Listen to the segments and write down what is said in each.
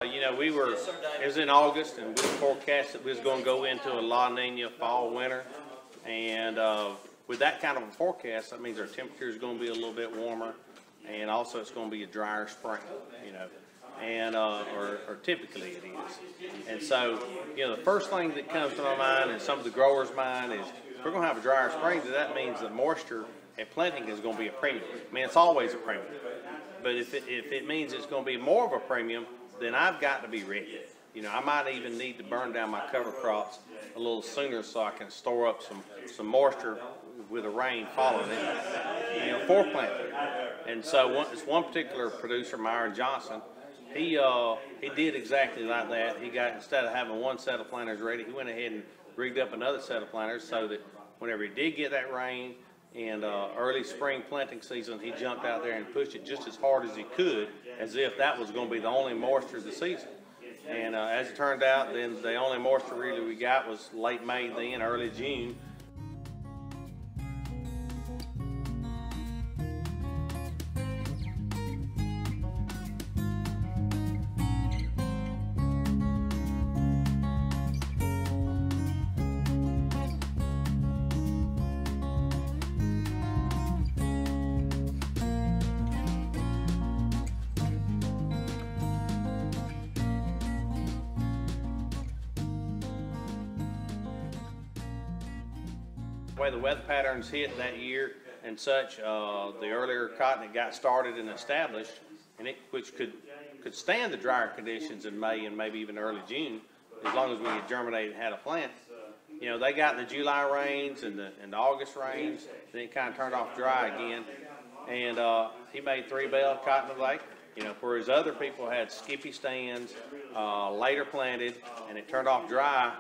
You know, it was in August, and we forecast that we was going to go into a La Niña fall, winter. And with that kind of a forecast, that means our temperature is going to be a little bit warmer, and also it's going to be a drier spring, you know, and or typically it is. And so, you know, the first thing that comes to my mind and some of the growers' mind is, if we're going to have a drier spring, that means the moisture at planting is going to be a premium. I mean, it's always a premium. But if it means it's going to be more of a premium, then I've got to be ready. You know, I might even need to burn down my cover crops a little sooner so I can store up some moisture with the rain falling in, you know, for planting. And so it's one particular producer, Myron Johnson. He did exactly like that. He got, instead of having one set of planters ready, he went ahead and rigged up another set of planters so that whenever he did get that rain and early spring planting season, he jumped out there and pushed it just as hard as he could, as if that was going to be the only moisture of the season. And as it turned out, then the only moisture really we got was late May, then early June. The way the weather patterns hit that year and such, the earlier cotton that got started and established, and which could stand the drier conditions in May and maybe even early June, as long as we had germinated and had a plant. You know, they got the July rains and the August rains, then it kind of turned off dry again, and he made 3 bale cotton of acre. You know, whereas other people had skippy stands, later planted, and it turned off dry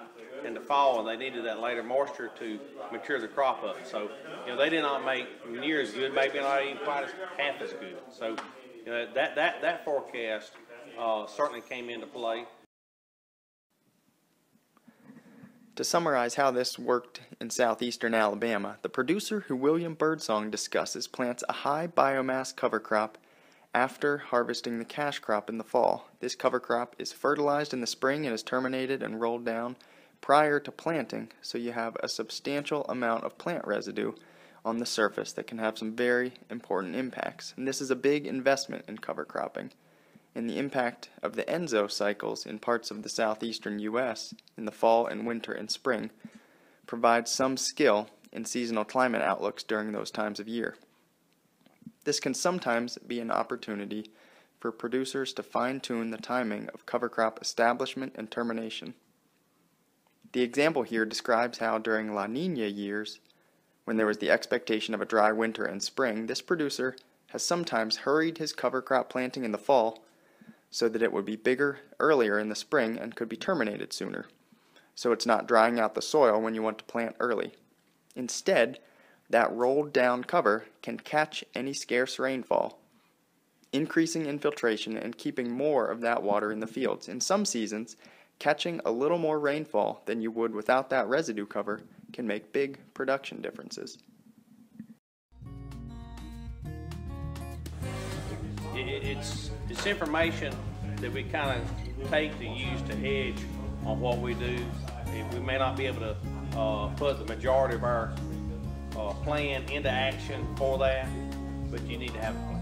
in the fall, and they needed that later moisture to mature the crop up. So, you know, they did not make near as good, maybe not even quite half as good. So, you know, that forecast certainly came into play. To summarize how this worked in southeastern Alabama, the producer who William Birdsong discusses plants a high biomass cover crop after harvesting the cash crop in the fall. This cover crop is fertilized in the spring and is terminated and rolled down prior to planting, so you have a substantial amount of plant residue on the surface that can have some very important impacts. And this is a big investment in cover cropping. And the impact of the enzo cycles in parts of the southeastern U.S. in the fall and winter and spring provides some skill in seasonal climate outlooks during those times of year. This can sometimes be an opportunity for producers to fine-tune the timing of cover crop establishment and termination. The example here describes how during La Niña years, when there was the expectation of a dry winter and spring, this producer has sometimes hurried his cover crop planting in the fall so that it would be bigger earlier in the spring and could be terminated sooner, so it's not drying out the soil when you want to plant early. Instead, that rolled down cover can catch any scarce rainfall, increasing infiltration and keeping more of that water in the fields. In some seasons, catching a little more rainfall than you would without that residue cover can make big production differences. It's information that we kind of take to use to hedge on what we do. We may not be able to put the majority of our plan into action for that, but you need to have a plan.